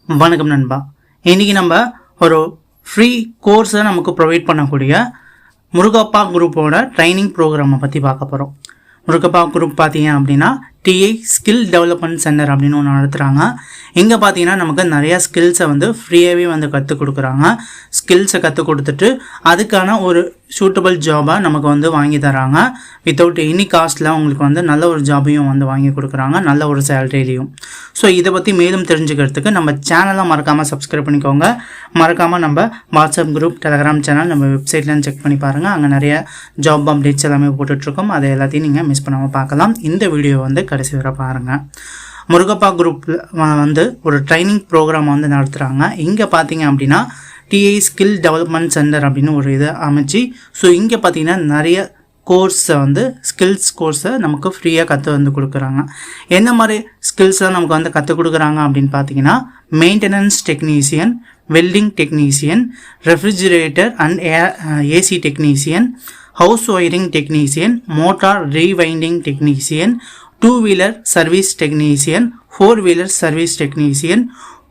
வணக்கம் நண்பா. இன்றைக்கி நம்ம ஒரு ஃப்ரீ கோர்ஸை நமக்கு ப்ரொவைட் பண்ணக்கூடிய முருகப்பா குரூப்போட ட்ரைனிங் ப்ரோக்ராமை பற்றி பார்க்க போகிறோம். முருகப்பா குரூப் பார்த்தீங்க அப்படின்னா டிஐ ஸ்கில் டெவலப்மெண்ட் சென்டர் அப்படின்னு ஒன்று நடத்துகிறாங்க. இங்கே பார்த்தீங்கன்னா நமக்கு நிறையா ஸ்கில்ஸை ஃப்ரீயாகவே கற்றுக் கொடுக்குறாங்க. ஸ்கில்ஸை கற்றுக் கொடுத்துட்டு அதுக்கான ஒரு சூட்டபிள் ஜாபாக நமக்கு வாங்கி தராங்க. வித்தவுட் எனி காஸ்ட்டில் உங்களுக்கு நல்ல ஒரு ஜாபையும் வாங்கி கொடுக்குறாங்க, நல்ல ஒரு சேலரிலையும். ஸோ இதை பற்றி மேலும் தெரிஞ்சுக்கிறதுக்கு நம்ம சேனலை மறக்காமல் சப்ஸ்கிரைப் பண்ணிக்கோங்க. மறக்காமல் நம்ம வாட்ஸ்அப் குரூப், டெலகிராம் சேனல், நம்ம வெப்சைட்லாம் செக் பண்ணி பாருங்கள். அங்கே நிறைய ஜாப் அப்டேட்ஸ் எல்லாமே போட்டுட்ருக்கோம். அதை எல்லாத்தையும் நீங்கள் மிஸ் பண்ணாமல் பார்க்கலாம். இந்த வீடியோ கடைசி வரை பாருங்கள். முருகப்பா குரூப்பில் ஒரு ட்ரைனிங் ப்ரோக்ராம் நடத்துகிறாங்க. இங்கே பார்த்தீங்க அப்படின்னா டிஐ ஸ்கில் டெவலப்மெண்ட் சென்டர் அப்படின்னு ஒரு இதை அமைச்சு, ஸோ இங்கே பார்த்தீங்கன்னா நிறைய கோர்ஸை ஸ்கில்ஸ் கோர்ஸை நமக்கு ஃப்ரீயாக கற்று கொடுக்குறாங்க. என்ன மாதிரி ஸ்கில்ஸ்லாம் நமக்கு கற்றுக் கொடுக்குறாங்க அப்படின்னு பார்த்தீங்கன்னா maintenance technician, welding technician, refrigerator and AC technician, house wiring technician, motor rewinding technician, 2-wheeler service technician, 4-wheeler service technician,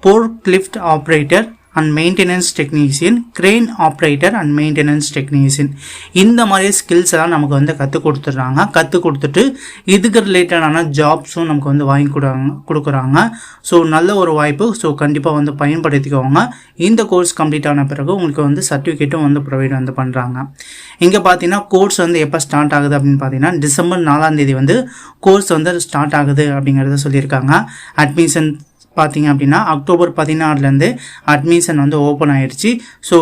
forklift operator and maintenance technician, crane operator and maintenance technician. இந்த மாதிரி ஸ்கில்ஸ் எல்லாம் நமக்கு கற்றுக் கொடுத்துட்றாங்க. கற்றுக் கொடுத்துட்டு இதுக்கு ரிலேட்டடான ஜாப்ஸும் நமக்கு வாங்கி கொடுக்குறாங்க. ஸோ நல்ல ஒரு வாய்ப்பு. ஸோ கண்டிப்பாக பயன்படுத்திக்கோங்க. இந்த கோர்ஸ் கம்ப்ளீட் ஆன பிறகு உங்களுக்கு சர்டிஃபிகேட்டும் ப்ரொவைட் பண்ணுறாங்க. இங்கே பார்த்தீங்கன்னா கோர்ஸ் எப்போ ஸ்டார்ட் ஆகுது அப்படின்னு பார்த்தீங்கன்னா டிசம்பர் 4ஆம் தேதி கோர்ஸ் ஸ்டார்ட் ஆகுது அப்படிங்கிறத சொல்லியிருக்காங்க. அட்மிஷன் பார்த்தீங்க அப்படின்னா அக்டோபர் 16 அட்மிஷன் ஓப்பன் ஆயிடுச்சு. ஸோ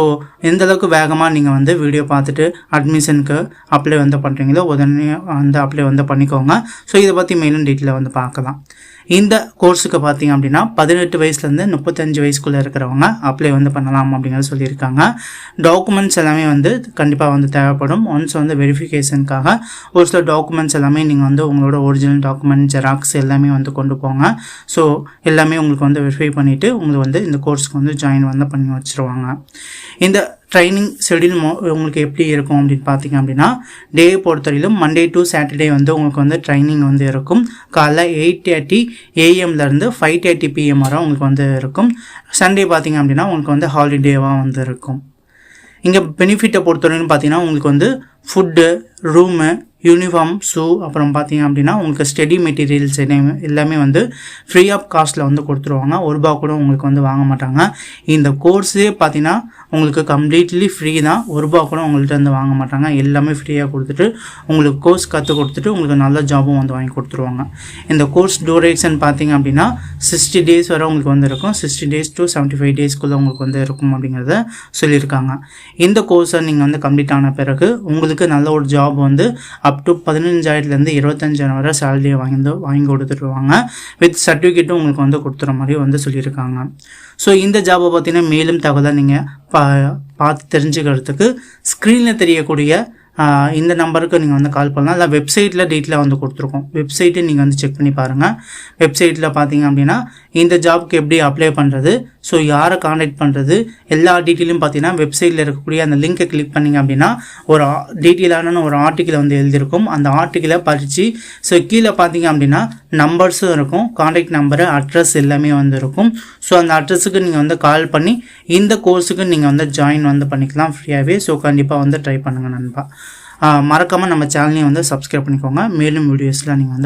எந்தளவுக்கு வேகமாக நீங்கள் வீடியோ பார்த்துட்டு அட்மிஷனுக்கு அப்ளை பண்ணுறீங்களோ உடனே அப்ளை பண்ணிக்கோங்க. ஸோ இதை பற்றி மேலும் டீட்டெயிலாக பார்க்கலாம். இந்த கோர்ஸுக்கு பார்த்தீங்க அப்படின்னா 18 வயசுலேருந்து 35 வயசுக்குள்ளே இருக்கிறவங்க அப்ளை பண்ணலாம் அப்படிங்கிறத சொல்லியிருக்காங்க. டாக்குமெண்ட்ஸ் எல்லாமே கண்டிப்பாக தேவைப்படும். ஒன்ஸ் வெரிஃபிகேஷனுக்காக ஒரு சில டாக்குமெண்ட்ஸ் எல்லாமே நீங்கள் உங்களோட ஒரிஜினல் டாக்குமெண்ட், ஜெராக்ஸ் எல்லாமே கொண்டு போங்க. ஸோ எல்லாமே உங்களுக்கு வெரிஃபை பண்ணிவிட்டு உங்களுக்கு இந்த கோர்ஸுக்கு ஜாயின் பண்ணி வச்சுருவாங்க. இந்த ட்ரைனிங் ஷெடியூல் உங்களுக்கு எப்படி இருக்கும் அப்படின்னு பார்த்தீங்க அப்படின்னா டே பொறுத்தவரையிலும் மண்டே டு சாட்டர்டே உங்களுக்கு ட்ரைனிங் இருக்கும். காலைல 8:30 AM - 5:30 PM வரை உங்களுக்கு இருக்கும். சண்டே பார்த்தீங்க அப்படின்னா உங்களுக்கு ஹாலிடேவாக இருக்கும். இங்கே பெனிஃபிட்டை பொறுத்தவரைக்கும் பார்த்தீங்கன்னா உங்களுக்கு ஃபுட்டு, ரூமு, யூனிஃபார்ம், ஷூ, அப்புறம் பார்த்தீங்க அப்படின்னா உங்களுக்கு ஸ்டடி மெட்டீரியல்ஸ் எல்லாமே ஃப்ரீ ஆஃப் காஸ்ட்டில் கொடுத்துருவாங்க. ₹1 கூட உங்களுக்கு வாங்க மாட்டாங்க. இந்த கோர்ஸே பார்த்தீங்கன்னா உங்களுக்கு கம்ப்ளீட்லி ஃப்ரீ தான். ₹1 கூட உங்கள்கிட்ட வாங்க மாட்டாங்க. எல்லாமே ஃப்ரீயாக கொடுத்துட்டு உங்களுக்கு கோர்ஸ் கற்றுக் கொடுத்துட்டு உங்களுக்கு நல்ல ஜாபும் வாங்கி கொடுத்துருவாங்க. இந்த கோர்ஸ் டூரேஷன் பார்த்தீங்க அப்படின்னா 60 days வரை உங்களுக்கு இருக்கும். 60 days to 75 daysக்குள்ளே உங்களுக்கு இருக்கும் அப்படிங்கிறத சொல்லியிருக்காங்க. இந்த கோர்ஸை நீங்கள் கம்ப்ளீட் ஆன பிறகு உங்களுக்கு நல்ல ஒரு ஜாப் அப் டு 15,000 - 25,000 வரை சேலரியை வாங்கி கொடுத்துருவாங்க. வித் சர்டிஃபிகேட்டும் உங்களுக்கு கொடுத்துற மாதிரி சொல்லியிருக்காங்க. ஸோ இந்த ஜாபை பார்த்தீங்கன்னா மேலும் தகவலை நீங்கள் பார்த்து தெரிஞ்சுக்கிறதுக்கு ஸ்க்ரீனில் தெரியக்கூடிய இந்த நம்பருக்கு நீங்கள் கால் பண்ணலாம். இல்லை வெப்சைட்டில் டீட்டெயிலாக கொடுத்துருக்கோம். வெப்சைட்டை நீங்கள் செக் பண்ணி பாருங்கள். வெப்சைட்டில் பார்த்தீங்க அப்படின்னா இந்த ஜாப்க்கு எப்படி அப்ளை பண்ணுறது, ஸோ யாரை காண்டாக்ட் பண்ணுறது, எல்லா டீட்டெயிலும் பார்த்தீங்கன்னா வெப்சைட்டில் இருக்கக்கூடிய அந்த லிங்கை கிளிக் பண்ணிங்க அப்படின்னா ஒரு டீட்டெயிலான ஒரு ஆர்டிக்கிளை எழுதியிருக்கும். அந்த ஆர்டிக்கிளை படித்து ஸோ கீழே பார்த்தீங்க அப்படின்னா நம்பர்ஸும் இருக்கும். காண்டாக்ட் நம்பரு, அட்ரஸ் எல்லாமே இருக்கும். ஸோ அந்த அட்ரஸுக்கு நீங்கள் கால் பண்ணி இந்த கோர்ஸுக்கு நீங்கள் ஜாயின் பண்ணிக்கலாம் ஃப்ரீயாகவே. ஸோ கண்டிப்பாக ட்ரை பண்ணுங்கள் நண்பா. மறக்காமல் நம்ம சேனலையும் சப்ஸ்கிரைப் பண்ணிக்கோங்க. மேலும் வீடியோஸில் நீங்கள்